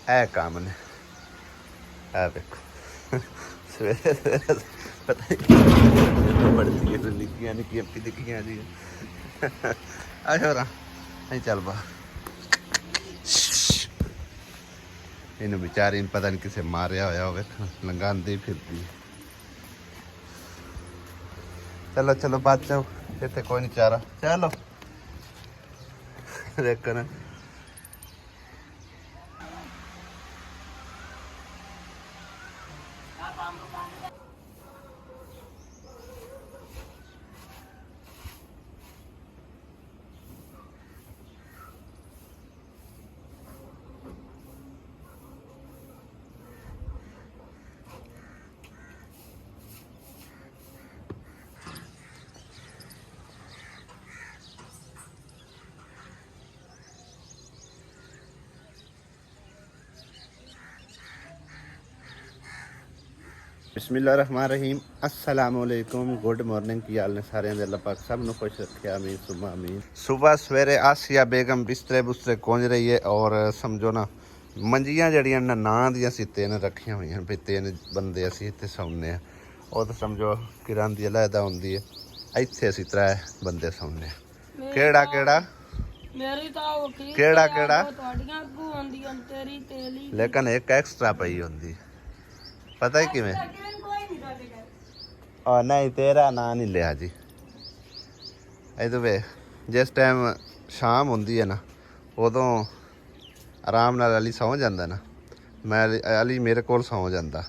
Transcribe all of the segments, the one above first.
ਇਹ ਕੰਮ ਨੇ। ਇਹ ਵੇਖੋ ਸਵੇਰੇ ਸਵੇਰੇ ਪਤਾ ਨਹੀਂ ਬੜੀ ਨਿੱਕੀਆਂ ਨਿੱਕੀਆਂ ਦਿਖੀਆਂ ਜੀ। ਆ ਹੋਰਾਂ ਨਹੀਂ ਚੱਲ ਬਾ ਇਹਨੂੰ ਵਿਚਾਰੀ ਨੂੰ ਪਤਾ ਨਹੀਂ ਕਿਸੇ ਮਾਰਿਆ ਹੋਇਆ ਹੋਵੇ ਲੰਘਾਉਂਦੀ ਫਿਰਦੀ। ਚਲੋ ਚਲੋ ਬਾਅਦ ਚ ਇੱਥੇ ਕੋਈ ਨਹੀਂ ਚਾਰਾ। ਚਲੋ ਦੇਖਣ ਬਿਸਮਿਲ੍ਲਾਹਿਰਰਹਿਮਾਨਿਰਰਹੀਮ। अस्सलामुअलैकुम गुड मॉर्निंग। की हाल ने सारे अल्लाह पाक सब नु खुश रखे आमीन सुबह आमीन। सुबह सवेरे आसिया बेगम बिस्तरे बुस्तरे कोंज रही है और समझो ना मंजियां जड़ियां नां दियां सी 3 रखियां हुई हैं भी 3 बंदे असीं इत्थे सौने आ। और तो समझो किरण दी अलहदा हुंदी है, इत्थे असीं 3 बंदे सौने आ। केड़ा केड़ा मेरी तो वकील केड़ा केड़ा ਤੁਹਾਡੀਆਂ ਅੱਗੋਂ ਆਉਂਦੀਆਂ तेरी तेली लेकिन एक एक्स्ट्रा पई हुंदी पता है किवें। और नहीं तेरा ना नहीं लिया जी। इधर वे जिस टाइम शाम होंदी है ना उदों आराम नाल अली सौ जांदा ना, मैं अली मेरे कोल सौ जांदा,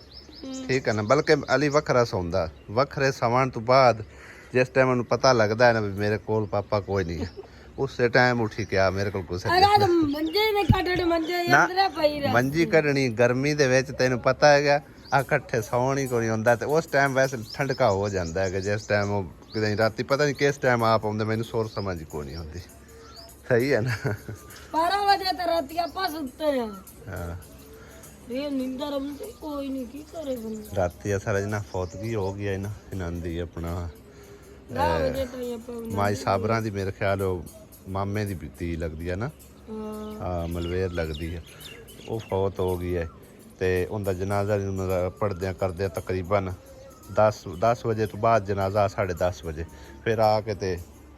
ठीक है ना। बल्कि अली वखरा सौंदा, वखरे सौण तो बाद जिस टाइम उन्हें पता लगता है ना भी मेरे कोल पापा कोई नहीं है उस टाइम उठी के आ मेरे कोल कुछ मंजी कढ़नी गर्मी दे विच तैनूं पता है आ कट्ठे सौण ही कोई आंदा ते उस टाइम वैसे ठंडका हो जाता है कि जिस टाइम वो किते राती पता नहीं किस टाइम आप आउंदे मैनूं सोर समझ कोई नहीं आउंदी। सही है ना 12 वजे ते राती आपां सुत्ते हैं। हां ये नींदर आउंदी कोई नहीं की करे बंदा। राती असल ना फौतगी हो गई है ना इन्हां दी अपना 10 वजे ताईं आपां माई साबरां दी मेरे ख्याल मामे दी धी लगदी है ना। हां मलवेर लगदी है वो फौत हो गई है ते उनका जनाजा पढ़द्या करदे तकरीबन 10 बजे तो बाद जनाजा 10:30 बजे फिर आके ते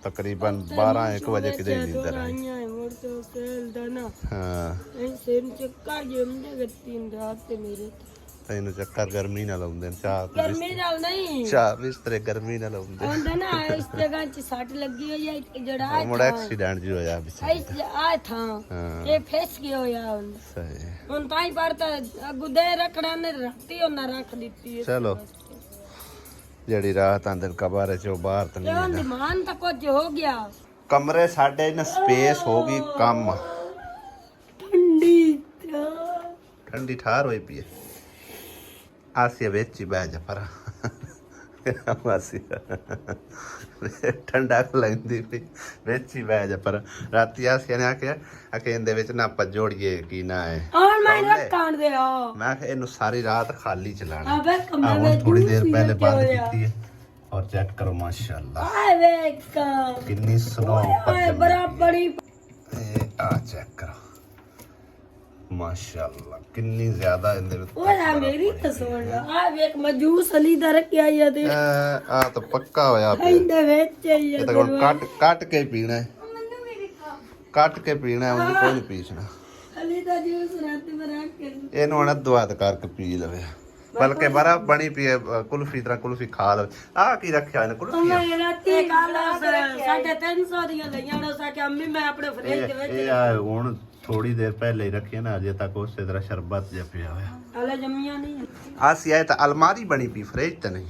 तकरीबन 12-1 बजे किते नींदर आई। तैनूं चक्कर गर्मी नाल आउंदे चाह बिस्तरे गर्मी नाल आउंदे इस जगह च सट लगी हुई है जड़ा मुड़ा एक्सीडेंट जी होया आ था ये फस गया होया सही हुन ताई पर गुदे रखना ने राती होना रख दित्ती है। चलो जड़ी रात अंदर कबारे चो बाहर तो नहीं है मान तक कुछ हो गया कमरे साडे ना स्पेस हो गई कम ठंडी ठार होई पई है। आसिया बेच ही बह जा पर ठंडा लगती पई बेच ही बह जा पर राती आसिया ने आख्या इहदे विच ना ਆਪਾਂ जोड़िए की ना है और मैं रखान दे आओ मैं इहनू सारी रात खाली चलाना। अबे कमरे में थोड़ी देर पहले बंद की है और चेक करो माशाल्लाह आए वेख कितनी स्नो ऊपर बराबरी आ चेक करो माशाल्लाह कितनी ज्यादा इंदे विच ओए मेरी तो सुन आ वेख मजूस अली दा रखया या ते आ तो पक्का होया इंदे विच ही ये तो काट के पीना है काट के पीना है उन्हें कोई नहीं पीसना। अली दा जूस रात में रख के ਇਹਨੂੰ ਹਣ ਦੁਆਤ ਕਰਕੇ ਪੀ ਲਵੇ ਬਲਕਿ ਬੜਾ ਬਣੀ ਪੀ ਕੁਲਫੀ ਤਰ੍ਹਾਂ ਕੁਲਫੀ ਖਾ ਲਵੇ। ਆ ਕੀ ਰੱਖਿਆ ਇਹਨੇ ਕੁਲਫੀ मैं राती काला 350 ਦੀਆਂ ਲਈਆਂ ਨੇ ਸਾ ਕਿ ਅੰਮੀ ਮੈਂ ਆਪਣੇ ਫਰਿੱਜ ਦੇ ਵਿੱਚ ਇਹ ਆ ਹੁਣ ਥੋੜੀ ਦੇਰ ਪਹਿਲੇ ਹੀ ਰੱਖੀ ਨਾ ਅਜੇ ਤੱਕ ਉਸੇ ਤਰ੍ਹਾਂ ਸ਼ਰਬਤ ਜਿਹਾ ਪਿਆ ਹੋਇਆ। ਹਲੇ ਜੰਮੀਆਂ ਨਹੀਂ ਆ ਸੀ ਇਹ ਤਾਂ ਅਲਮਾਰੀ ਬਣੀ ਪਈ ਫਰਿੱਜ ਤਾਂ ਨਹੀਂ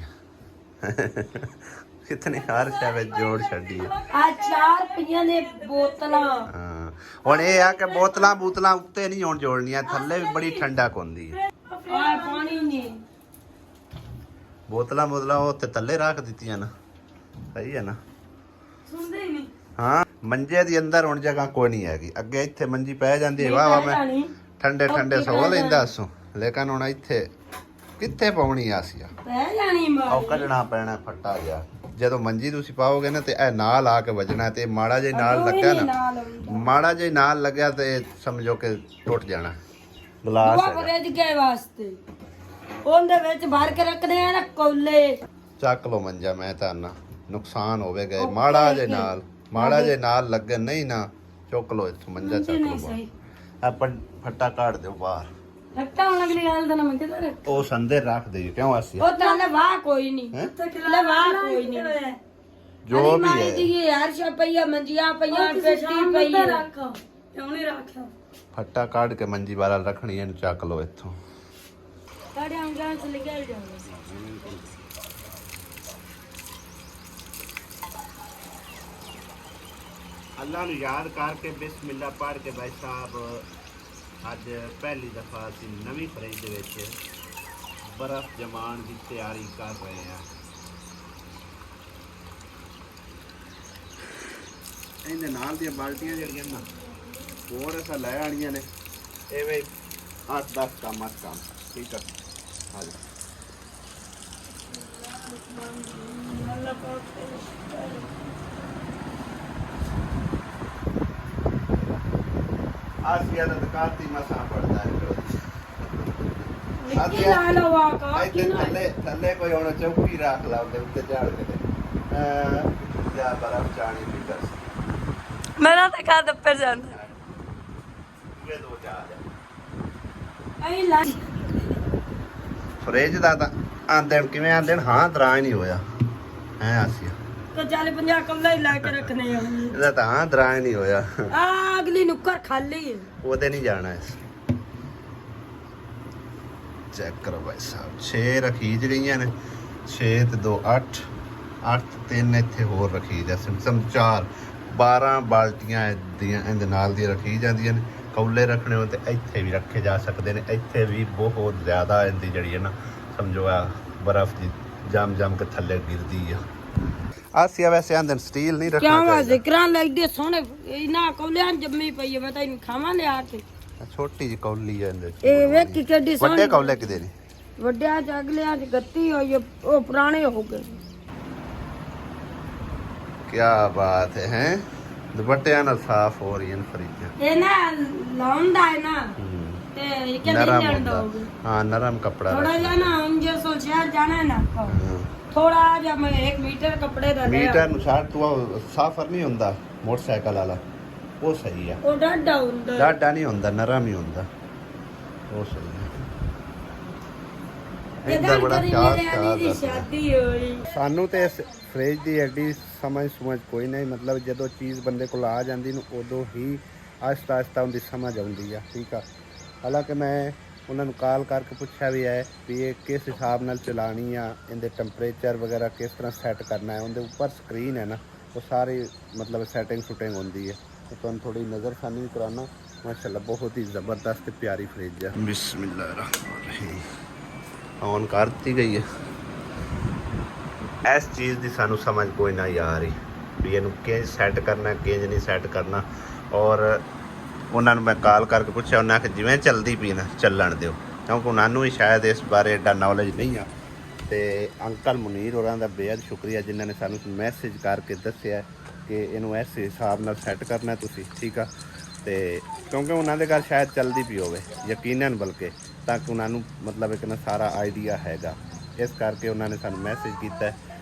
ਕਿਤਨੇ ਹਰ ਸ਼ੈ ਵਿੱਚ ਜੋੜ ਛੱਡੀ ਹੈ। ਆ 4 ਪਈਆਂ ਨੇ ਬੋਤਲਾਂ ਹਾਂ ਹੁਣ ਇਹ ਆ ਕਿ ਬੋਤਲਾਂ ਉੱਤੇ ਨਹੀਂ ਹੁਣ ਜੋੜਨੀਆਂ ਥੱਲੇ ਵੀ ਬੜੀ ਠੰਡਕ ਹੁੰਦੀ ਹੈ। ਆ ਪਾਣੀ ਨਹੀਂ ਬੋਤਲਾਂ ਉਹ ਉੱਤੇ ਥੱਲੇ ਰੱਖ ਦਿੱਤੀਆਂ ਨਾ ਸਹੀ ਹੈ ਨਾ ਸੁਣਦੇ ਹੀ ਨਹੀਂ। ਹਾਂ ਮੰਜੇ ਦੇ ਅੰਦਰ ਹੁਣ ਜਗ੍ਹਾ ਕੋਈ ਨਹੀਂ ਹੈਗੀ ਅੱਗੇ ਇੱਥੇ ਮੰਜੀ ਪੈ ਜਾਂਦੀ ਹੈ ਵਾਹ ਮੈਂ ਠੰਡੇ ਸੌ ਲੈਂਦਾ ਸੋ ਲੇਕਿਨ ਹੁਣ ਇੱਥੇ ਕਿੱਥੇ ਪਾਉਣੀ ਆਸੀਆ ਪੈ ਜਾਣੀ ਮਾਰ ਉਹ ਕੱਢਣਾ ਪੈਣਾ ਫੱਟਾ ਜਿਹਾ ਜਦੋਂ ਮੰਜੀ ਤੁਸੀਂ ਪਾਓਗੇ ਨਾ ਤੇ ਇਹ ਨਾਲ ਆ ਕੇ ਵੱਜਣਾ ਤੇ ਮਾੜਾ ਜਿਹਾ ਨਾਲ ਲੱਗਿਆ ਨਾ ਮਾੜਾ ਜਿਹਾ ਨਾਲ ਲੱਗਿਆ ਤੇ ਸਮਝੋ ਕਿ ਟੁੱਟ ਜਾਣਾ ਗਲਾਸ ਦੂਆ ਹੈਗਾ। ਫਰਿੱਜ ਕੇ ਵਾਸਤੇ ਉਹਦੇ ਵਿੱਚ ਭਰ ਕੇ ਰੱਖਦੇ ਆ ਨਾ ਕੌਲੇ। ਚੱਕ ਲੋ ਮੰਜਾ, ਮੈਂ ਤਾਂ ਨਾ ਨੁਕਸਾਨ ਹੋਵੇਗਾ ਮਾੜਾ ਜੇ ਨਾਲ, ਮਾੜਾ ਜੇ ਨਾਲ ਲੱਗਣ ਨਹੀਂ ਨਾ, ਚੁੱਕ ਲੋ ਇੱਥੋਂ ਮੰਜਾ ਚੱਕ ਨਹੀਂ ਲੋ ਸਹੀ ਆਪਾਂ ਫੱਟਾ ਕਾੜ ਦਿਓ ਬਾਹਰ। ਰੱਟਾ ਹੁਣ ਅਗਲੀ ਗੱਲ ਦਾ ਨਾ ਮੈਂ ਕਿਧਰ ਉਹ ਸੰਦੇ ਰੱਖ ਦੇ ਕਿਉਂ ਅਸੀਂ ਉਹ ਤਾਂ ਲਵਾ ਕੋਈ ਨਹੀਂ ਹੈਂ? ਲਵਾ ਕੋਈ ਨਹੀਂ ਜੋ ਵੀ ਮਾਰੀ ਹੈ ਜੀ ਹਰ ਸ਼ਾ ਪਈਆ ਮੰਜੀਆਂ ਪਈਆਂ ਪੇਟੀ ਪਈ ਰੱਖ ਕਿਉਂ ਨਹੀਂ ਰੱਖਿਆ ਫੱਟਾ ਕਾੜ ਕੇ ਮੰਜੀ ਵਾਲਾ ਰੱਖਣੀ, ਇਹਨੂੰ ਚੱਕ ਲੋ ਇੱਥੋਂ। ਸਾਡੇ ਅੰਗਾਂ ਚ ਲਿਖਿਆ ਹੀ ਜਾਂਦਾ ਅੱਲਾ ਨੂੰ ਯਾਦ ਕਰਕੇ ਬਿਸਮਿਲ੍ਲਾ ਪੜ੍ਹ ਕੇ ਭਾਈ ਸਾਹਿਬ ਅੱਜ ਪਹਿਲੀ ਦਫਾ ਅਸੀਂ ਨਵੀਂ ਫਰਿੱਜ ਦੇ ਵਿੱਚ ਬਰਫ਼ ਜਮਾਉਣ ਦੀ ਤਿਆਰੀ ਕਰ ਰਹੇ ਹਾਂ। ਇਹਦੇ ਨਾਲ ਦੀਆਂ ਬਾਲਟੀਆਂ ਜਿਹੜੀਆਂ ਨਾ ਹੋਰ ਅਸਾਂ ਲੈ ਆਣੀਆਂ ਨੇ, ਐਵੇਂ 8-10 ਕੰਮ ਠੀਕ ਆ। ਹਾਂਜੀ ਆਸੀਆ ਦਾ ਦੁਕਾਤੀ ਮਸਾਂ ਪੜਦਾ ਹੈ ਨਿੱਕੀ ਲਾ ਲਵਾ ਕਾ ਇੱਥੇ ਥੱਲੇ ਕੋਈ ਹੁਣ ਚੌਕੀ ਰੱਖ ਲਾ, ਉਹਦੇ ਉੱਤੇ ਝਾੜ ਕੇ ਜਾਂ ਬਰਫ਼ ਚਾਣੀ ਵੀ ਕਰ ਸਕਦਾ। ਮੇਰਾ ਤਾਂ ਕਾ ਦੱਪਰ ਜਾਂਦਾ ਇਹ ਦੋ ਚਾਰ ਐ ਲਾ ਫਰਿੱਜ ਦਾ ਤਾਂ ਆਂਦਣ ਕਿਵੇਂ ਆਂਦਣ ਹਾਂ ਦਰਾਂ ਨਹੀਂ ਹੋਇਆ ਹੈ ਆਸੀਆ, ਤਾਂ ਚੱਲ 50 ਕਮਲਾ ਹੀ ਲਾ ਕੇ ਰੱਖਨੇ ਆ ਇਹਦਾ ਤਾਂ ਹਾਂ ਦਰਾਂ ਨਹੀਂ ਹੋਇਆ। ਆ ਅਗਲੀ ਨੁੱਕਰ ਖਾਲੀ ਹੈ ਉਹਦੇ ਨਹੀਂ ਜਾਣਾ ਇਸ। ਚੈੱਕ ਕਰੋ ਭਾਈ ਸਾਹਿਬ 6 ਰਖੀਜ ਗਈਆਂ ਨੇ, 6 ਤੇ 2 8 8 3 ਇੱਥੇ ਹੋਰ ਰਖੀਜ ਆ, ਸਿਮਸਮ 4 12 ਬਾਲਟੀਆਂ ਦੀਆਂ ਇਹਦੇ ਨਾਲ ਦੀਆਂ ਰਖੀ ਜਾਂਦੀਆਂ ਨੇ। ਕੌਲੇ ਰੱਖਣੇ ਹੋ ਤੇ ਇੱਥੇ ਵੀ ਰੱਖੇ ਜਾ ਸਕਦੇ ਨੇ। ਇੱਥੇ ਵੀ ਬਹੁਤ ਜ਼ਿਆਦਾ ਇਹਦੀ ਜਿਹੜੀ ਹੈ ਨਾ ਸਮਝੋ ਆ ਬਰਫ਼ ਦੀ ਜਮ ਕੇ ਥੱਲੇ ਗਿਰਦੀ ਆ। ਆਸੀਆ ਵੈਸੇ ਆਂਦਨ ਸਟੀਲ ਨਹੀਂ ਰੱਖਣਾ ਕਿਉਂ ਚਾਹੀਦਾ। ਜ਼ਿਕਰਾਂ ਲੱਗਦੇ ਸੋਹਣੇ ਇਹਨਾਂ ਕੌਲਿਆਂ ਜੰਮੀ ਪਈ ਹੈ, ਮੈਂ ਤਾਂ ਇਹਨੂੰ ਖਾਵਾਂ ਲਿਆ ਕੇ। ਛੋਟੀ ਜਿਹੀ ਕੌਲੀ ਆ ਇਹਦੇ ਚ। ਇਹ ਵੇਖ ਕਿ ਕਿੱਡੀ ਵੱਡੇ ਸੋਹਣੀ ਕੌਲੇ ਕਿਦੇ ਨੇ? ਵੱਡਿਆਂ ਚ ਅਗਲਿਆਂ ਚ ਗੱਤੀ ਹੋਈ ਹੈ, ਉਹ ਪੁਰਾਣੇ ਹੋ ਗਏ। ਕੀ ਬਾਤ ਹੈ ਦੁਪੱਟਿਆਂ ਨਾਲ ਸਾਫ਼ ਹੋ ਰਹੀ ਹਨ ਫਰਿੱਜਾਂ। ਇਹ ਨਾ ਲਾਉਂਦਾ ਹੈ ਨਾ ਤੇ ਇਹ ਕਿਹਨੇ ਨਰਮ ਲੈਣ ਹੁੰਦਾ ਦੋਗੇ ਹਾਂ, ਨਰਮ ਕਪੜਾ ਥੋੜਾ ਜਿਹਾ ਨਾ ਉਂਝੇ ਸੋ ਸ਼ਹਿਰ ਜਾਣਾ ਹੈ ਨਾ ਥੋੜਾ ਜਿਹਾ ਮੈਂ 1 ਮੀਟਰ ਕੱਪੜੇ ਦਾ ਲਿਆ। ਮੀਟਰ ਨੂੰ ਸਾਰ ਤੂੰ ਸਾਫਰ ਨਹੀਂ ਹੁੰਦਾ ਮੋਟਰਸਾਈਕਲ ਵਾਲਾ, ਉਹ ਸਹੀ ਆ। ਉਹ ਡਾਡਾ ਹੁੰਦਾ ਡਾਡਾ ਨਹੀਂ ਹੁੰਦਾ, ਨਰਮ ਹੀ ਹੁੰਦਾ, ਉਹ ਸਹੀ ਆ। ਇਹਦਾ ਬੜਾ ਚਾਹ ਦੀ ਸ਼ਾਦੀ ਹੋਈ। ਸਾਨੂੰ ਤੇ ਇਸ ਫ੍ਰਿਜ ਦੀ ਐਡੀ ਸਮਝ ਕੋਈ ਨਹੀਂ, ਮਤਲਬ ਜਦੋਂ ਚੀਜ਼ ਬੰਦੇ ਕੋਲ ਆ ਜਾਂਦੀ ਨੂੰ ਉਦੋਂ ਹੀ ਆਹਿਸਤਾ ਉਹਦੀ ਸਮਝ ਆਉਂਦੀ ਆ। ਠੀਕ ਆ, ਹਾਲਾਂਕਿ ਮੈਂ ਉਹਨਾਂ ਨੂੰ ਕਾਲ ਕਰਕੇ ਪੁੱਛਿਆ ਵੀ ਹੈ ਵੀ ਇਹ ਕਿਸ ਹਿਸਾਬ ਨਾਲ ਚਲਾਣੀ ਆ, ਇਹਦੇ ਟੈਂਪਰੇਚਰ ਵਗੈਰਾ ਕਿਸ ਤਰ੍ਹਾਂ ਸੈੱਟ ਕਰਨਾ ਹੈ। ਉਹਦੇ ਉੱਪਰ ਸਕਰੀਨ ਹੈ ਨਾ, ਉਹ ਸਾਰੀ ਮਤਲਬ ਸੈਟਿੰਗ ਹੁੰਦੀ ਹੈ। तो तुम थोड़ी नज़र खानी भी कराना। माशाल्लाह बहुत ही ज़बरदस्त प्यारी फ्रिज है। बिस्मिल्लाह ऑन कर दी गई है। इस चीज़ की सानू समझ कोई ना आ रही भी इनू किंज सैट करना किंज नहीं सैट करना। और उन्होंने मैं कॉल करके पूछा, उन्हें आखिया जिवें चलती पी ना चलन दो, क्योंकि उन्होंने भी शायद इस बारे एडा नॉलेज नहीं आ। तो अंकल मुनीर होरां दा बेहद शुक्रिया जिन्होंने सानू मैसेज करके दस्सिया कि इनू इस हिसाब नाल सैट करना तुसी। ठीक है, तो क्योंकि उन्होंने घर शायद चलती पी होवे यकीनन, बल्कि तक उन्होंने मतलब एक ना सारा आइडिया हैगा, इस करके उन्होंने सानू मैसेज किया।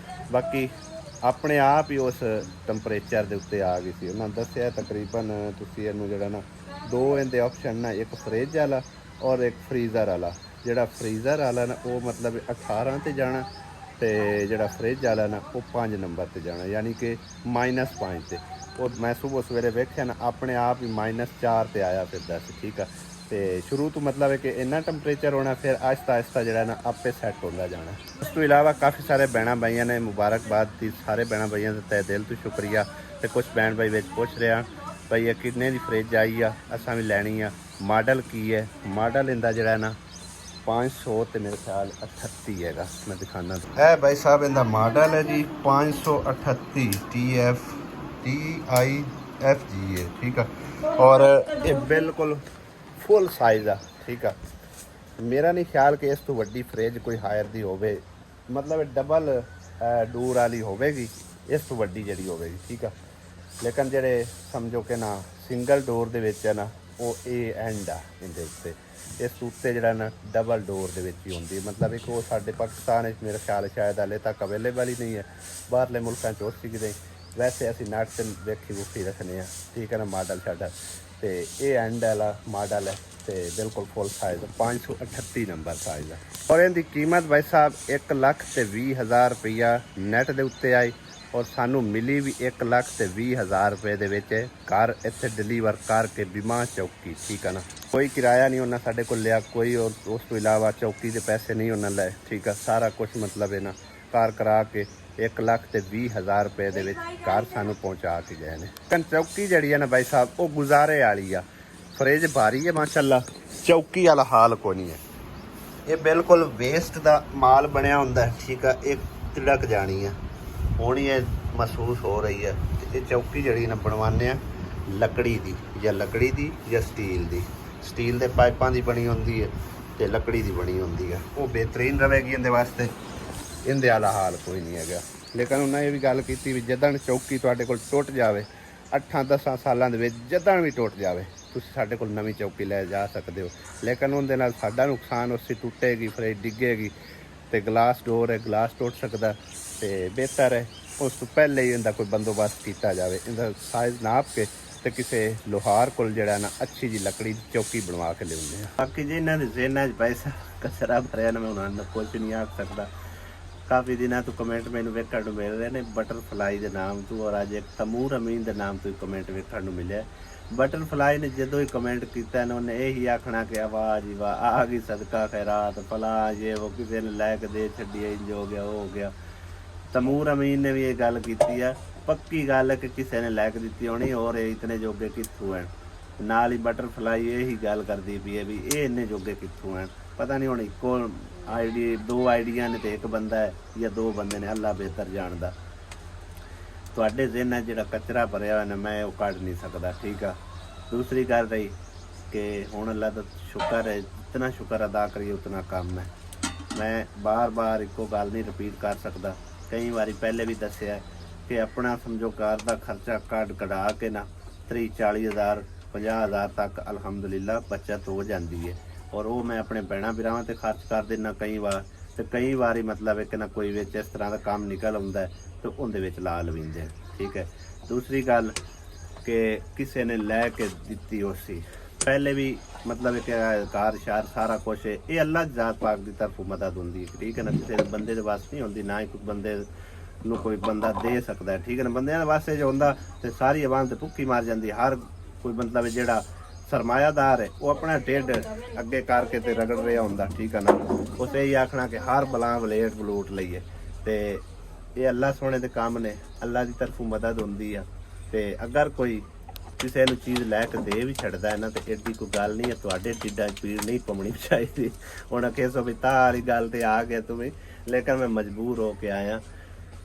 बाकी अपने आप ही उस टैंपरेचर के उत्ते आ गई सी। उन्होंने दस्सिया तकरीबन तुसी इनू जिहड़ा ना दो इहदे ऑप्शन ना, एक फ्रिज वाला और एक फ्रीज़र वाला। जिहड़ा फ्रीज़र वाला ना वो मतलब 18 ते जाना, तो जिहड़ा फ्रिज वाला ना वो 5 नंबर ते जाना, यानी कि -5 ते। और मैं सुबह सवेरे वेख्या ना अपने आप ही -4 ते आया फिरदा सी। ठीक है, तो शुरू तो मतलब है कि इन्ना टैंपरेचर होना, फिर आहिस्ता आहिस्ता जिहड़ा ना आपे सैट होंदा जाना। उस तो इलावा काफ़ी सारे भैन भाइयों ने मुबारकबाद दी, सारे भैन भाइयों का तहे दिल तो शुक्रिया। तो कुछ भैन भाई विच पुछ रहे हैं भाई ये कितने की फ्रिज आई आ, असां भी लैनी आ, मॉडल की है। मॉडल इंदा जिहड़ा ना 500 तो मेरे ख्याल 38 है। मैं दिखाना है भाई साहब, इनका मॉडल है जी 538 TIFG है। ठीक है, और ये बिल्कुल फुल साइज़ है। ठीक है, मेरा नहीं ख्याल कि इस तो वड्डी फ्रिज कोई हायर दी होवे, मतलब डबल डोर वाली होवेगी, इस तो वड्डी जड़ी होवेगी। ठीक है, लेकिन जेडे समझो कि ना सिंगल डोर दे विच है ना ਉਹ ਇਹ ਐਂਡ ਆ ਇਹਦੇ ਉੱਤੇ। ਇਸ ਉੱਤੇ ਜਿਹੜਾ ਨਾ ਡਬਲ ਡੋਰ ਦੇ ਵਿੱਚ ਹੀ ਹੁੰਦੀ ਹੈ, ਮਤਲਬ ਇੱਕ ਉਹ ਸਾਡੇ ਪਾਕਿਸਤਾਨ ਵਿੱਚ ਮੇਰੇ ਖਿਆਲ ਸ਼ਾਇਦ ਹਾਲੇ ਤੱਕ ਅਵੇਲੇਬਲ ਹੀ ਨਹੀਂ ਹੈ, ਬਾਹਰਲੇ ਮੁਲਕਾਂ 'ਚ ਉਸ ਕਿਤੇ ਵੈਸੇ ਅਸੀਂ ਨਟ ਤੇ ਵੇਖੀ ਵੂਖੀ ਰੱਖਨੇ ਆ, ਠੀਕ ਹੈ ਨਾ, ਮਾਡਲ ਸਾਡਾ। ਤੇ ਇਹ ਐਂਡ ਵਾਲਾ ਮਾਡਲ ਹੈ ਤੇ ਬਿਲਕੁਲ ਫੁੱਲ ਸਾਈਜ਼ 538 ਨੰਬਰ ਸਾਈਜ਼ ਹੈ। ਔਰ ਇਹਦੀ ਕੀਮਤ ਭਾਈ ਸਾਹਿਬ 1,20,000 ਰੁਪਈਆ ਨੈਟ ਦੇ ਉੱਤੇ ਆਈ ਔਰ ਸਾਨੂੰ ਮਿਲੀ ਵੀ 1,20,000 ਰੁਪਏ ਦੇ ਵਿੱਚ ਘਰ ਇੱਥੇ ਡਿਲੀਵਰ ਕਰਕੇ ਬੀਮਾ ਚੌਕੀ, ਠੀਕ ਹੈ ਨਾ। ਕੋਈ ਕਿਰਾਇਆ ਨਹੀਂ ਉਹਨਾਂ ਸਾਡੇ ਕੋਲ ਲਿਆ, ਕੋਈ ਔਰ ਉਸ ਤੋਂ ਇਲਾਵਾ ਚੌਕੀ ਦੇ ਪੈਸੇ ਨਹੀਂ ਉਹਨਾਂ ਲਏ, ਠੀਕ ਹੈ। ਸਾਰਾ ਕੁਝ ਮਤਲਬ ਇਹਨਾਂ ਕਾਰ ਕਰਾ ਕੇ 1,20,000 ਰੁਪਏ ਦੇ ਵਿੱਚ ਕਾਰ ਸਾਨੂੰ ਪਹੁੰਚਾ ਕੇ ਗਏ ਨੇ। ਚੌਕੀ ਜਿਹੜੀ ਹੈ ਨਾ ਭਾਈ ਸਾਹਿਬ ਉਹ ਗੁਜ਼ਾਰੇ ਵਾਲੀ ਆ, ਫਰਿੱਜ ਭਾਰੀ ਹੈ ਮਾਸ਼ਾਅੱਲਾ, ਚੌਕੀ ਵਾਲਾ ਹਾਲ ਕੋਈ ਨਹੀਂ ਹੈ। ਇਹ ਬਿਲਕੁਲ ਵੇਸਟ ਦਾ ਮਾਲ ਬਣਿਆ ਹੁੰਦਾ, ਠੀਕ ਆ। ਇਹ ਤਿੜਕ ਜਾਣੀ ਆ, ਹੁਣ ਹੀ ਇਹ ਮਹਿਸੂਸ ਹੋ ਰਹੀ ਹੈ। ਤੇ ਇਹ ਚੌਕੀ ਜਿਹੜੀ ਨਾ ਬਣਵਾਉਂਦੇ ਆ ਲੱਕੜੀ ਦੀ ਜਾਂ ਸਟੀਲ ਦੀ। ਸਟੀਲ ਦੇ ਪਾਈਪਾਂ ਦੀ ਬਣੀ ਹੁੰਦੀ ਹੈ ਤੇ ਲੱਕੜੀ ਦੀ ਬਣੀ ਹੁੰਦੀ ਹੈ, ਉਹ ਬਿਹਤਰੀਨ ਰਹੇਗੀ ਇਹਦੇ ਵਾਸਤੇ। ਇਹਦੇ ਵਾਲਾ ਹਾਲ ਕੋਈ ਨਹੀਂ ਹੈਗਾ। ਲੇਕਿਨ ਉਹਨਾਂ ਇਹ ਵੀ ਗੱਲ ਕੀਤੀ ਵੀ ਜਦੋਂ ਚੌਕੀ ਤੁਹਾਡੇ ਕੋਲ ਟੁੱਟ ਜਾਵੇ 8-10 ਸਾਲਾਂ ਦੇ ਵਿੱਚ, ਜਦੋਂ ਵੀ ਟੁੱਟ ਜਾਵੇ, ਤੁਸੀਂ ਸਾਡੇ ਕੋਲ ਨਵੀਂ ਚੌਕੀ ਲੈ ਜਾ ਸਕਦੇ ਹੋ। ਲੇਕਿਨ ਉਹਦੇ ਨਾਲ ਸਾਡਾ ਨੁਕਸਾਨ, ਉਸੇ ਟੁੱਟੇਗੀ, ਫਰਿੱਜ ਡਿੱਗੇਗੀ ਤੇ ਗਲਾਸ ਡੋਰ ਹੈ, ਗਲਾਸ ਟੁੱਟ ਸਕਦਾ। ਤੇ ਬਿਹਤਰ ਹੈ ਉਸ ਤੋਂ ਪਹਿਲੇ ਹੀ ਇਹਦਾ ਕੋਈ ਬੰਦੋਬਸਤ ਕੀਤਾ ਜਾਵੇ, ਇਹਦਾ ਸਾਈਜ਼ ਨਾਪ ਕੇ ਤੇ ਕਿਸੇ ਲੋਹਾਰ ਕੋਲ ਜਿਹੜਾ ਨਾ ਅੱਛੀ ਜੀ ਲੱਕੜੀ ਦੀ ਚੌਕੀ ਬਣਵਾ ਕੇ ਲਿਆਉਂਦੇ ਆ। ਬਾਕੀ ਜੇ ਇਹਨਾਂ ਦੇ ਜ਼ੇਨਾਂ 'ਚ ਪੈਸਾ ਕਚਰਾ ਭਰਿਆ ਨਾ, ਮੈਂ ਉਹਨਾਂ ਨੂੰ ਕੁਝ ਨਹੀਂ ਆਖ ਸਕਦਾ। ਕਾਫੀ ਦਿਨਾਂ ਤੋਂ ਕਮੈਂਟ ਮੈਨੂੰ ਵੇਖਣ ਨੂੰ ਮਿਲ ਰਹੇ ਨੇ ਬਟਰਫਲਾਈ ਦੇ ਨਾਮ ਤੋਂ, ਔਰ ਅੱਜ ਇੱਕ ਤਮੂਰ ਅਮੀਨ ਦੇ ਨਾਮ ਤੋਂ ਕਮੈਂਟ ਵੇਖਣ ਨੂੰ ਮਿਲਿਆ। ਬਟਰਫਲਾਈ ਨੇ ਜਦੋਂ ਹੀ ਕਮੈਂਟ ਕੀਤਾ ਨਾ, ਉਹਨੇ ਇਹੀ ਆਖਣਾ ਕਿ ਵਾਹ ਜੀ ਵਾਹ, ਆ ਗਈ ਸਦਕਾ ਖੈਰਾਤ ਫਲਾ ਜੇ ਉਹ ਕਿਸੇ ਨੇ ਲੈ ਕੇ ਦੇ ਛੱਡੀ, ਇੰਜ ਹੋ ਗਿਆ ਉਹ ਹੋ ਗਿਆ। ਤਮੂਰ ਅਮੀਨ ਨੇ ਵੀ ਇਹ ਗੱਲ ਕੀਤੀ ਆ, ਪੱਕੀ ਗੱਲ ਹੈ ਕਿ ਕਿਸੇ ਨੇ ਲੈ ਕੇ ਦਿੱਤੀ ਹੋਣੀ, ਔਰ ਇਹ ਇਤਨੇ ਜੋਗੇ ਕਿੱਥੋਂ ਹਨ। ਨਾਲ ਹੀ ਬਟਰਫਲਾਈ ਇਹੀ ਗੱਲ ਕਰਦੀ ਪਈ ਹੈ ਵੀ ਇਹ ਇੰਨੇ ਜੋਗੇ ਕਿੱਥੋਂ ਹਨ। ਪਤਾ ਨਹੀਂ ਹੁਣ ਇੱਕੋ ਆਈਡੀ, 2 ਆਈਡੀਆਂ ਨੇ ਤੇ ਇੱਕ ਬੰਦਾ ਹੈ ਜਾਂ 2 ਬੰਦੇ ਨੇ, ਅੱਲਾ ਬਿਹਤਰ ਜਾਣਦਾ। ਤੁਹਾਡੇ ਜ਼ਿਹਨਾਂ ਜਿਹੜਾ ਕਚਰਾ ਭਰਿਆ ਹੋਇਆ ਨਾ, ਮੈਂ ਉਹ ਕੱਢ ਨਹੀਂ ਸਕਦਾ, ਠੀਕ ਆ। ਦੂਸਰੀ ਗੱਲ ਰਹੀ ਕਿ ਹੁਣ ਅੱਲਾ ਦਾ ਸ਼ੁਕਰ ਹੈ, ਜਿਤਨਾ ਸ਼ੁਕਰ ਅਦਾ ਕਰੀਏ ਉਤਨਾ ਕੰਮ ਹੈ। ਮੈਂ ਬਾਰ-ਬਾਰ ਇੱਕੋ ਗੱਲ ਨਹੀਂ ਰਿਪੀਟ ਕਰ ਸਕਦਾ। ਕਈ ਵਾਰੀ ਪਹਿਲੇ ਵੀ ਦੱਸਿਆ ਕਿ ਆਪਣਾ ਸਮਝੋ ਘਰ ਦਾ ਖਰਚਾ ਕਢਾ ਕੇ ਨਾ 30-40,000 50,000 ਤੱਕ ਅਲਹਮਦੁਲਿਲਾ ਬੱਚਤ ਹੋ ਜਾਂਦੀ ਹੈ। ਔਰ ਉਹ ਮੈਂ ਆਪਣੇ ਭੈਣਾਂ ਭਰਾਵਾਂ ਤੇ ਖਰਚ ਕਰ ਦਿੰਦਾ ਕਈ ਵਾਰ, ਤੇ ਕਈ ਵਾਰੀ ਮਤਲਬ ਹੈ ਕਿ ਨਾ ਕੋਈ ਵਿੱਚ ਇਸ ਤਰ੍ਹਾਂ ਦਾ ਕੰਮ ਨਿਕਲ ਆਉਂਦਾ ਤੇ ਉਹਦੇ ਵਿੱਚ ਲਾ ਲਵਿੰਦੇ, ਠੀਕ ਹੈ। ਦੂਸਰੀ ਗੱਲ ਕਿ ਕਿਸੇ ਨੇ ਲੈ ਕੇ ਦਿੱਤੀ ਉਸੇ ਪਹਿਲੇ ਵੀ ਮਤਲਬ ਕਿ ਕਾਰ ਸ਼ਾਰ ਸਾਰਾ ਕੁਛ ਇਹ ਅੱਲਾ ਜ਼ਾਤ ਪਾਕ ਦੀ ਤਰਫੋਂ ਮਦਦ ਹੁੰਦੀ ਹੈ, ਠੀਕ ਹੈ ਨਾ। ਕਿਸੇ ਬੰਦੇ ਦੇ ਵਾਸਤੇ ਨਹੀਂ ਹੁੰਦੀ, ਨਾ ਹੀ ਕੋਈ ਬੰਦੇ ਨੂੰ ਕੋਈ ਬੰਦਾ ਦੇ ਸਕਦਾ, ਠੀਕ ਹੈ ਨਾ। ਬੰਦਿਆਂ ਦੇ ਵਾਸਤੇ ਜੋ ਹੁੰਦਾ ਤੇ ਸਾਰੀ ਆਵਾਮ ਤੇ ਭੁੱਖੀ ਮਾਰ ਜਾਂਦੀ। ਹਰ ਕੋਈ ਮਤਲਬ ਜਿਹੜਾ ਸਰਮਾਇਆਦਾਰ ਹੈ ਉਹ ਆਪਣਾ ਢਿੱਡ ਅੱਗੇ ਕਰਕੇ ਤੇ ਰਗੜ ਰਿਹਾ ਹੁੰਦਾ, ਠੀਕ ਹੈ ਨਾ। ਉਸੇ ਹੀ ਆਖਣਾ ਕਿ ਹਰ ਬਲਾਂ ਵਲੇਟ ਬਲੂਟ ਲਈਏ, ਤੇ ਇਹ ਅੱਲਾ ਸੋਹਣੇ ਦੇ ਕੰਮ ਨੇ, ਅੱਲਾ ਦੀ ਤਰਫੋਂ ਮਦਦ ਹੁੰਦੀ ਆ। ਤੇ ਅਗਰ ਕੋਈ ਕਿਸੇ ਨੂੰ ਚੀਜ਼ ਲੈ ਕੇ ਦੇ ਵੀ ਛੱਡਦਾ ਹੈ ਨਾ, ਤੇ ਐਡੀ ਕੋਈ ਗੱਲ ਨਹੀਂ ਹੈ, ਤੁਹਾਡੇ ਢਿੱਡਾਂ 'ਚ ਪੀੜ ਨਹੀਂ ਪਵਣੀ ਚਾਹੀਦੀ। ਹੁਣ ਕੇਸੋ ਵੀ ਤਾਰੀ ਗੱਲ ਤੇ ਆ ਗਿਆ ਤੁਸੀਂ, ਲੇਕਿਨ ਮੈਂ ਮਜਬੂਰ ਹੋ ਕੇ ਆਇਆ,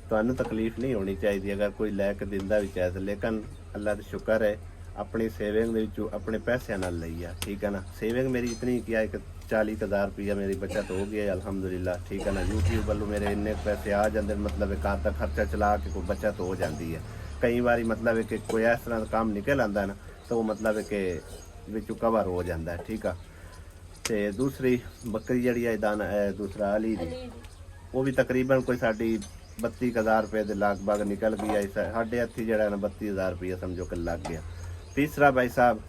ਤੁਹਾਨੂੰ ਤਕਲੀਫ ਨਹੀਂ ਹੋਣੀ ਚਾਹੀਦੀ ਅਗਰ ਕੋਈ ਲੈ ਕੇ ਦਿੰਦਾ ਵੀ ਚਾਹੇ। ਲੇਕਿਨ ਅੱਲਾ ਦਾ ਸ਼ੁਕਰ ਹੈ ਆਪਣੀ ਸੇਵਿੰਗ ਦੇ ਵਿੱਚੋਂ ਆਪਣੇ ਪੈਸਿਆਂ ਨਾਲ ਲਈ ਆ, ਠੀਕ ਹੈ ਨਾ। ਸੇਵਿੰਗ ਮੇਰੀ ਇਤਨੀ ਕੀ ਹੈ ਕਿ 40,000 ਰੁਪਇਆ ਮੇਰੀ ਬਚਤ ਹੋ ਗਈ ਹੈ ਅਲਹਮਦੁਲਿਲਾ, ਠੀਕ ਹੈ ਨਾ। YouTube ਵੱਲੋਂ ਮੇਰੇ ਇੰਨੇ ਪੈਸੇ ਆ ਜਾਂਦੇ ਮਤਲਬ ਘਰ ਦਾ ਖਰਚਾ ਚਲਾ ਕੇ ਕੋਈ ਬਚਤ ਹੋ ਜਾਂਦੀ ਹੈ। ਕਈ ਵਾਰੀ ਮਤਲਬ ਹੈ ਕਿ ਕੋਈ ਇਸ ਤਰ੍ਹਾਂ ਦਾ ਕੰਮ ਨਿਕਲ ਆਉਂਦਾ ਨਾ, ਤਾਂ ਉਹ ਮਤਲਬ ਹੈ ਕਿ ਵਿੱਚੋਂ ਕਵਰ ਹੋ ਜਾਂਦਾ ਹੈ, ਠੀਕ ਆ। ਤੇ ਦੂਸਰੀ ਬੱਕਰੀ ਜਿਹੜੀ ਹੈ ਦਾਣਾ ਦੂਸਰਾ ਅਲੀ ਦੀ, ਉਹ ਵੀ ਤਕਰੀਬਨ ਕੋਈ ਸਾਡੀ 32,000 ਰੁਪਏ ਦੇ ਲਗਭਗ ਨਿਕਲ ਗਈ ਹੈ। ਸਾਡੇ ਹੱਥੀ ਜਿਹੜਾ ਨਾ 32,000 ਰੁਪਏ ਸਮਝੋ ਕਿ ਲੱਗ ਗਿਆ। ਤੀਸਰਾ ਭਾਈ ਸਾਹਿਬ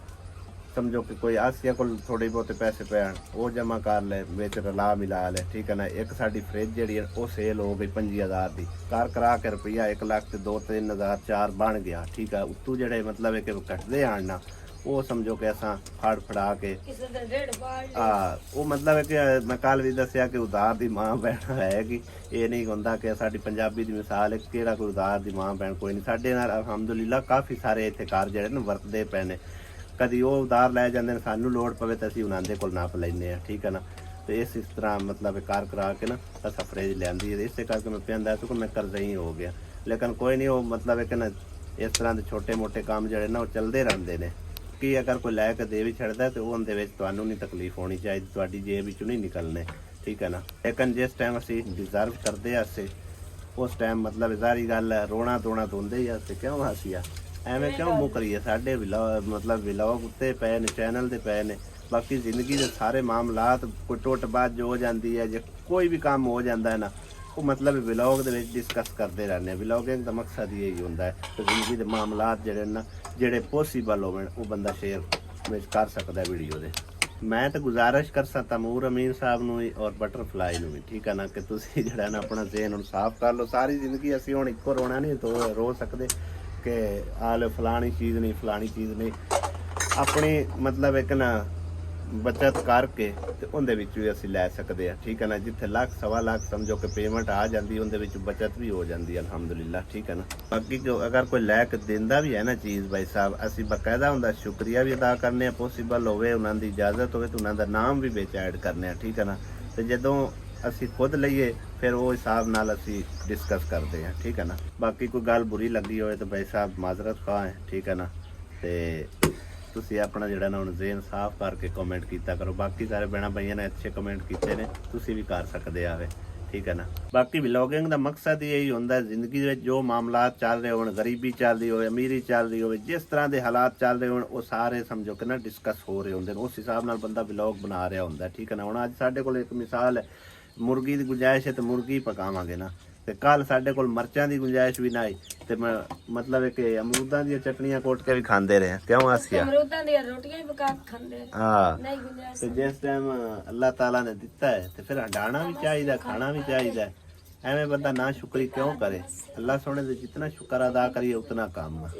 ਸਮਝੋ ਕਿ ਕੋਈ ਆਸੀਆ ਕੋਲ ਥੋੜੇ ਬਹੁਤੇ ਪੈਸੇ ਪੈਣ, ਉਹ ਜਮਾ ਕਰ ਲੈ, ਵਿੱਚ ਰਲਾ ਮਿਲਾ ਲੈ, ਠੀਕ ਹੈ ਨਾ। ਇੱਕ ਸਾਡੀ ਫਰਿੱਜ ਜਿਹੜੀ ਹੈ ਉਹ ਸੇਲ ਹੋ ਗਈ 25,000 ਦੀ, ਕਾਰ ਕਰਾ ਕੇ ਰੁਪਈਆ 1 ਲੱਖ ਤੇ 2-3,000 4 ਬਣ ਗਿਆ, ਠੀਕ ਆ। ਉੱਤੋਂ ਜਿਹੜੇ ਮਤਲਬ ਹੈ ਕਿ ਘਟਦੇ ਆਣ ਨਾ, ਉਹ ਸਮਝੋ ਕਿ ਅਸਾਂ ਫੜਾ ਕੇ ਉਹ ਮਤਲਬ ਹੈ ਕਿ ਮੈਂ ਕੱਲ ਵੀ ਦੱਸਿਆ ਕਿ ਉਧਾਰ ਦੀ ਮਾਂ ਭੈਣ ਹੈਗੀ। ਇਹ ਨਹੀਂ ਹੁੰਦਾ ਕਿ ਸਾਡੀ ਪੰਜਾਬੀ ਦੀ ਮਿਸਾਲ ਹੈ, ਕਿਹੜਾ ਕੋਈ ਉਧਾਰ ਦੀ ਮਾਂ ਭੈਣ ਕੋਈ ਨਹੀਂ। ਸਾਡੇ ਨਾਲ ਅਲਹਮਦੁਲਿਲਾ ਕਾਫੀ ਸਾਰੇ ਇੱਥੇ ਘਰ ਜਿਹੜੇ ਨੇ ਵਰਤਦੇ ਪਏ ਨੇ। ਕਦੀ ਉਹ ਉਧਾਰ ਲੈ ਜਾਂਦੇ ਨੇ, ਸਾਨੂੰ ਲੋੜ ਪਵੇ ਤਾਂ ਅਸੀਂ ਉਹਨਾਂ ਦੇ ਕੋਲ ਨਾਪ ਲੈਂਦੇ ਹਾਂ, ਠੀਕ ਹੈ ਨਾ। ਤੇ ਇਸ ਤਰ੍ਹਾਂ ਮਤਲਬ ਕਾਰ ਕਰਾ ਕੇ ਨਾ ਅਸਾਂ ਫਰਿੱਜ ਲਿਆਂਦੀ ਹੈ। ਇਸੇ ਕਰਕੇ ਮੈਂ ਪਿਆਂਦਾ ਕਿ ਮੈਂ ਕਰਜ਼ਾ ਹੀ ਹੋ ਗਿਆ। ਲੇਕਿਨ ਕੋਈ ਨਹੀਂ, ਉਹ ਮਤਲਬ ਹੈ ਕਿ ਨਾ ਇਸ ਤਰ੍ਹਾਂ ਦੇ ਛੋਟੇ ਮੋਟੇ ਕੰਮ ਜਿਹੜੇ ਨਾ ਉਹ ਚੱਲਦੇ ਰਹਿੰਦੇ ਨੇ। ਕਿ ਅਗਰ ਕੋਈ ਲੈ ਕੇ ਦੇ ਵੀ ਛੱਡਦਾ ਤੇ ਉਹਦੇ ਵਿੱਚ ਤੁਹਾਨੂੰ ਨਹੀਂ ਤਕਲੀਫ ਹੋਣੀ ਚਾਹੀਦੀ, ਤੁਹਾਡੀ ਜੇਬ ਵਿੱਚੋਂ ਨਹੀਂ ਨਿਕਲਣੇ, ਠੀਕ ਹੈ ਨਾ। ਲੇਕਿਨ ਜਿਸ ਟਾਈਮ ਅਸੀਂ ਡਿਜ਼ਰਵ ਕਰਦੇ ਹਾਂ ਅਸੀਂ ਉਸ ਟਾਈਮ ਮਤਲਬ ਜ਼ਾਰੀ ਗੱਲ ਹੈ ਰੋਣਾ ਧੋਣਾ ਧੋਂਦੇ ਹੀ ਅਸੀਂ ਕਿਉਂ ਹਾਸੀਆ ਐਵੇਂ ਕਿਉਂ ਮੁਕਰੀਏ, ਸਾਡੇ ਮਤਲਬ ਵਲੌਗ ਉੱਤੇ ਪਏ ਨੇ, ਚੈਨਲ ਤੇ ਪਏ ਨੇ। ਬਾਕੀ ਜ਼ਿੰਦਗੀ ਦੇ ਸਾਰੇ ਮਾਮਲਾਤ, ਕੋਈ ਟੁੱਟ ਬਾਜ ਜੋ ਹੋ ਜਾਂਦੀ ਹੈ, ਜੇ ਕੋਈ ਵੀ ਕੰਮ ਹੋ ਜਾਂਦਾ ਹੈ ਨਾ, ਉਹ ਮਤਲਬ ਵਲੌਗ ਦੇ ਵਿੱਚ ਡਿਸਕਸ ਕਰਦੇ ਰਹਿੰਦੇ ਆ। ਵਲੌਗਿੰਗ ਦਾ ਮਕਸਦ ਹੀ ਇਹੀ ਹੁੰਦਾ ਹੈ ਕਿ ਜ਼ਿੰਦਗੀ ਦੇ ਮਾਮਲਾਤ ਜਿਹੜੇ ਨਾ, ਜਿਹੜੇ ਪੋਸੀਬਲ ਹੋਣ, ਉਹ ਬੰਦਾ ਸ਼ੇਅਰ ਵਿੱਚ ਕਰ ਸਕਦਾ ਵੀਡੀਓ ਦੇ। ਮੈਂ ਤਾਂ ਗੁਜ਼ਾਰਿਸ਼ ਕਰ ਸਕਦਾ ਤਮੂਰ ਅਮੀਨ ਸਾਹਿਬ ਨੂੰ ਵੀ ਔਰ ਬਟਰਫਲਾਈ ਨੂੰ ਵੀ, ਠੀਕ ਹੈ ਨਾ, ਕਿ ਤੁਸੀਂ ਜਿਹੜਾ ਨਾ ਆਪਣਾ ਜ਼ਹਿਨ ਹੁਣ ਸਾਫ਼ ਕਰ ਲਓ। ਸਾਰੀ ਜ਼ਿੰਦਗੀ ਅਸੀਂ ਹੁਣ ਇੱਕੋ ਰੋਣਾ ਨਹੀਂ ਰੋ ਸਕਦੇ ਕਿ ਆਲ ਫਲਾਣੀ ਚੀਜ਼ ਨਹੀਂ, ਫਲਾਣੀ ਚੀਜ਼ ਨਹੀਂ। ਆਪਣੀ ਮਤਲਬ ਇੱਕ ਨਾ ਬਚਤ ਕਰਕੇ ਤੇ ਉਹਦੇ ਵਿੱਚ ਵੀ ਅਸੀਂ ਲੈ ਸਕਦੇ ਆ, ਠੀਕ ਹੈ ਨਾ। ਜਿੱਥੇ ਲੱਖ ਸਵਾ ਲੱਖ ਸਮਝੋ ਕਿ ਪੇਮੈਂਟ ਆ ਜਾਂਦੀ, ਉਹਦੇ ਵਿੱਚ ਬਚਤ ਵੀ ਹੋ ਜਾਂਦੀ ਹੈ ਅਲਹਮਦੁਲਿਲਾ, ਠੀਕ ਹੈ ਨਾ। ਬਾਕੀ ਜੋ ਅਗਰ ਕੋਈ ਲੈ ਕੇ ਦਿੰਦਾ ਵੀ ਹੈ ਨਾ ਚੀਜ਼ ਭਾਈ ਸਾਹਿਬ, ਅਸੀਂ ਬਕਾਇਦਾ ਹੁੰਦਾ ਸ਼ੁਕਰੀਆ ਵੀ ਅਦਾ ਕਰਨੇ ਆ, ਪੋਸੀਬਲ ਹੋਵੇ ਉਹਨਾਂ ਦੀ ਇਜਾਜ਼ਤ ਹੋਵੇ ਤਾਂ ਉਹਨਾਂ ਦਾ ਨਾਮ ਵੀ ਵਿੱਚ ਐਡ ਕਰਨੇ ਆ, ਠੀਕ ਹੈ ਨਾ। ਤੇ ਜਦੋਂ ਅਸੀਂ ਖੁਦ ਲਈਏ ਫਿਰ ਉਹ ਹਿਸਾਬ ਨਾਲ ਅਸੀਂ ਡਿਸਕਸ ਕਰਦੇ ਹਾਂ, ਠੀਕ ਹੈ ਨਾ। ਬਾਕੀ ਕੋਈ ਗੱਲ ਬੁਰੀ ਲੱਗੀ ਹੋਵੇ ਤਾਂ ਭਾਈ ਸਾਹਿਬ ਮਾਜ਼ਰਤ ਖਾ ਹੈ, ਠੀਕ ਹੈ ਨਾ। ਤੇ ਤੁਸੀਂ ਆਪਣਾ ਜਿਹੜਾ ਨਾ ਹੁਣ ਜ਼ੇਨ ਸਾਫ਼ ਕਰਕੇ ਕਮੈਂਟ ਕੀਤਾ ਕਰੋ। ਬਾਕੀ ਸਾਰੇ ਭੈਣਾਂ ਭਾਈਆਂ ਨੇ ਅੱਛੇ ਕਮੈਂਟ ਕੀਤੇ ਨੇ, ਤੁਸੀਂ ਵੀ ਕਰ ਸਕਦੇ ਆਵੇ, ਠੀਕ ਹੈ ਨਾ। ਬਾਕੀ ਵਲੌਗਿੰਗ ਦਾ ਮਕਸਦ ਹੀ ਇਹੀ ਹੁੰਦਾ, ਜ਼ਿੰਦਗੀ ਵਿੱਚ ਜੋ ਮਾਮਲਾਤ ਚੱਲ ਰਹੇ ਹੋਣ, ਗਰੀਬੀ ਚੱਲ ਰਹੀ ਹੋਵੇ, ਅਮੀਰੀ ਚੱਲ ਰਹੀ ਹੋਵੇ, ਜਿਸ ਤਰ੍ਹਾਂ ਦੇ ਹਾਲਾਤ ਚੱਲ ਰਹੇ ਹੋਣ, ਉਹ ਸਾਰੇ ਸਮਝੋ ਕਿ ਨਾ ਡਿਸਕਸ ਹੋ ਰਹੇ ਹੁੰਦੇ ਨੇ। ਉਸ ਹਿਸਾਬ ਨਾਲ ਬੰਦਾ ਵਲੌਗ ਬਣਾ ਰਿਹਾ ਹੁੰਦਾ, ਠੀਕ ਹੈ ਨਾ। ਹੁਣ ਅੱਜ ਸਾਡੇ ਕੋਲ ਇੱਕ ਮਿਸਾਲ ਹੈ, ਮੁਰਗੀ ਦੀ ਗੁੰਜਾਇਸ਼ ਹੈ ਤੇ ਮੁਰਗੀ ਪਕਾਵਾਂਗੇ ਨਾ, ਤੇ ਕੱਲ ਸਾਡੇ ਕੋਲ ਮਿਰਚਾਂ ਦੀ ਗੁੰਜਾਇਸ਼ ਵੀ ਨਾ ਆਈ ਤੇ ਮਤਲਬ ਹੈ ਕਿ ਅਮਰੂਦਾਂ ਦੀਆਂ ਚਟਨੀਆਂ ਕੋਟ ਕੇ ਵੀ ਖਾਂਦੇ ਰਹੇ, ਕਿਉਂ ਆਸੀਆ? ਅਮਰੂਦਾਂ ਦੀਆਂ ਰੋਟੀਆਂ ਹੀ ਪਕਾ ਕੇ ਖਾਂਦੇ ਹਾਂ। ਨਹੀਂ ਗੁੰਜਾਇਸ਼। ਤੇ ਜਿਸ ਟਾਈਮ ਅੱਲਾਹ ਤਾਲਾ ਨੇ ਦਿੱਤਾ ਹੈ ਤੇ ਫਿਰ ਹੰਡਾਣਾ ਵੀ ਚਾਹੀਦਾ, ਖਾਣਾ ਵੀ ਚਾਹੀਦਾ। ਐਵੇਂ ਬੰਦਾ ਨਾ ਸ਼ੁਕਰੀ ਕਿਉਂ ਕਰੇ? ਅੱਲਾਹ ਸੋਹਣੇ ਦੇ ਜਿਤਨਾ ਸ਼ੁਕਰ ਅਦਾ ਕਰੀਏ ਉਤਨਾ ਕੰਮ ਹੈ।